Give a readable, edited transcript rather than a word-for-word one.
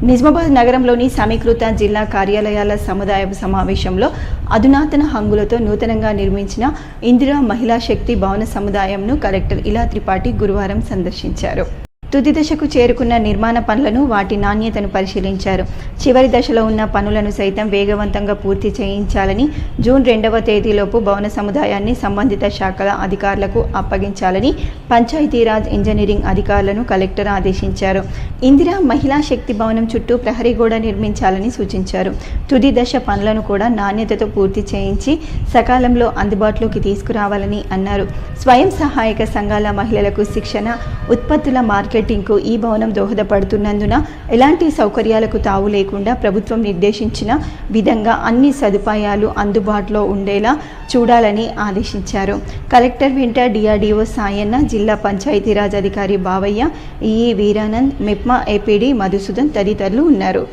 నిజామాబాద్ నగరంలోని సమీకృత జిల్లా కార్యాలయాల సముదాయ సమావేశంలో అధునాతన హంగులతో నూతనంగా నిర్మించిన ఇందిరా మహిళా శక్తి భవన సముదాయంను కలెక్టర్ ఇలా త్రిపాఠి గురువారం సందర్శించారు. తుది దశకు చేరుకున్న నిర్మాణ పనులను, వాటి నాణ్యతను పరిశీలించారు. చివరి దశలో ఉన్న పనులను సైతం వేగవంతంగా పూర్తి చేయించాలని, జూన్ 2వ తేదీలోపు భవన సముదాయాన్ని సంబంధిత శాఖల అధికారులకు అప్పగించాలని పంచాయతీరాజ్ ఇంజనీరింగ్ అధికారులను కలెక్టర్ ఆదేశించారు. ఇందిరా మహిళా శక్తి భవనం చుట్టూ ప్రహరీ గోడ నిర్మించాలని సూచించారు. తుది దశ పనులను కూడా నాణ్యతతో పూర్తి చేయించి సకాలంలో అందుబాటులోకి తీసుకురావాలని అన్నారు. స్వయం సహాయక సంఘాల మహిళలకు శిక్షణ, ఉత్పత్తుల మార్కెటింగ్కు ఈ భవనం దోహదపడుతున్నందున ఎలాంటి సౌకర్యాలకు తావు లేకుండా ప్రభుత్వం నిర్దేశించిన విధంగా అన్ని సదుపాయాలు అందుబాటులో ఉండేలా చూడాలని ఆదేశించారు. కలెక్టర్ వెంట డిఆర్డీఓ సాయన్న, జిల్లా పంచాయతీరాజ్ అధికారి బావయ్య, ఈఈ వీరానంద్, మెప్మా ఏపీడీ మధుసూదన్ తదితరులు ఉన్నారు.